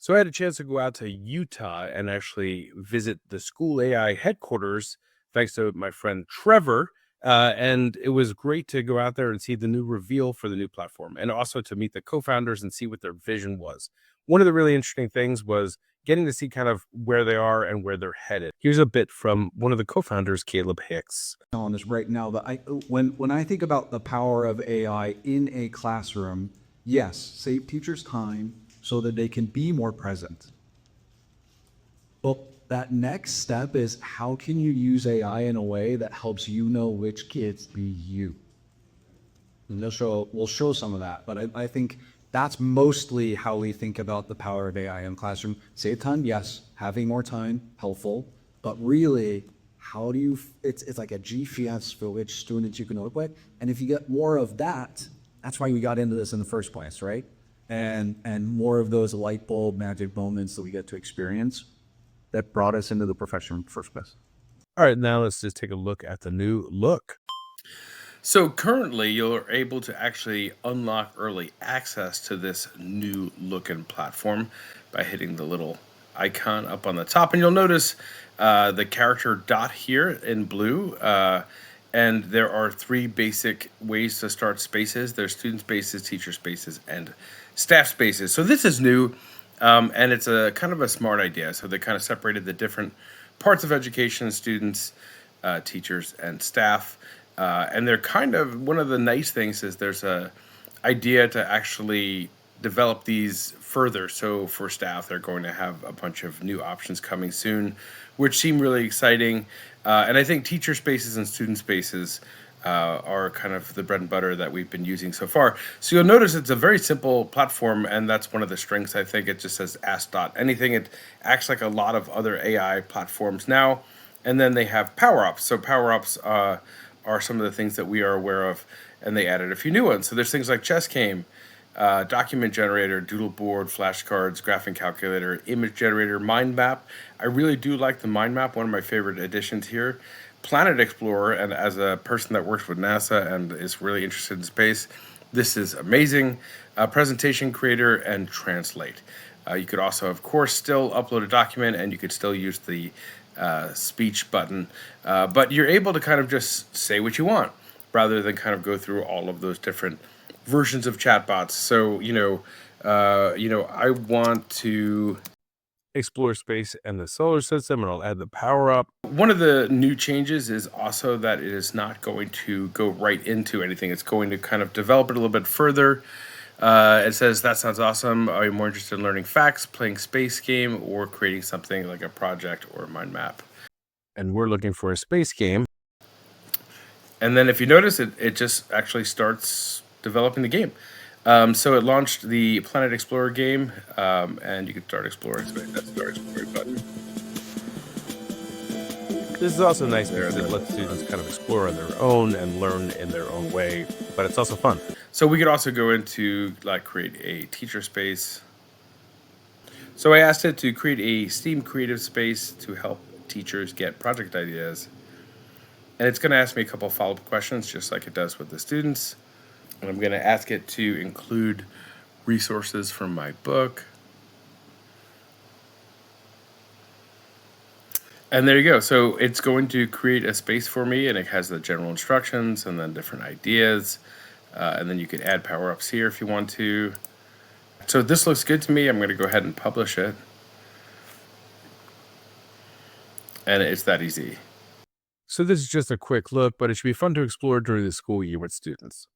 So I had a chance to go out to Utah and actually visit the school AI headquarters, thanks to my friend Trevor. And it was great to go out there and see the new reveal for the new platform and also to meet the co founders and see what their vision was. One of the really interesting things was getting to see kind of where they are and where they're headed. Here's a bit from one of the co founders, Caleb Hicks. On this right now that when I think about the power of AI in a classroom, yes, save teachers time so that they can be more present. But that next step is how can you use AI in a way that helps you know which kids be you? And we'll show some of that, but I think that's mostly how we think about the power of AI in classroom. Save time, yes. Having more time, helpful, but really, how do you? It's like a GPS for which students you can work with, and if you get more of that, that's why we got into this in the first place, right? And more of those light bulb magic moments that we get to experience that brought us into the profession in the first place. All right, now let's just take a look at the new look. So currently, you're able to actually unlock early access to this new looking platform by hitting the little icon up on the top. And you'll notice the character dot here in blue. And there are three basic ways to start spaces. There's student spaces, teacher spaces, and staff spaces. So this is new, and it's a kind of a smart idea. So they kind of separated the different parts of education: students, teachers, and staff. And they're kind of, one of the nice things is there's a idea to actually develop these further. So for staff, they're going to have a bunch of new options coming soon, which seem really exciting. And I think teacher spaces and student spaces are kind of the bread and butter that we've been using so far. So you'll notice it's a very simple platform, and that's one of the strengths. I think it just says ask.anything. It acts like a lot of other AI platforms now. And then they have power-ups. So power-ups are some of the things that we are aware of, and they added a few new ones. So there's things like chess game, document generator, doodle board, flashcards, graphing calculator, image generator, mind map. I really do like the mind map, one of my favorite additions here. Planet Explorer, and as a person that works with NASA and is really interested in space, this is amazing. Presentation creator and translate. You could also, of course, still upload a document, and you could still use the speech button, but you're able to kind of just say what you want rather than kind of go through all of those different versions of chatbots. So I want to Explore space and the solar system, and I'll add the power up. One of the new changes is also that it is not going to go right into anything. It's going to kind of develop it a little bit further. It says, that sounds awesome. Are you more interested in learning facts, playing space game, or creating something like a project or a mind map? And we're looking for a space game. And then if you notice, it just actually starts developing the game. So it launched the Planet Explorer game, and you can start exploring. So that's the start exploring button. This is also nice because it lets students kind of explore on their own and learn in their own way, but it's also fun. So we could also go into like create a teacher space. So I asked it to create a STEAM creative space to help teachers get project ideas. And it's going to ask me a couple of follow-up questions, just like it does with the students. And I'm going to ask it to include resources from my book. And there you go. So it's going to create a space for me, and it has the general instructions and then different ideas. And then you can add power-ups here if you want to. So this looks good to me. I'm going to go ahead and publish it. And it's that easy. So this is just a quick look, but it should be fun to explore during the school year with students.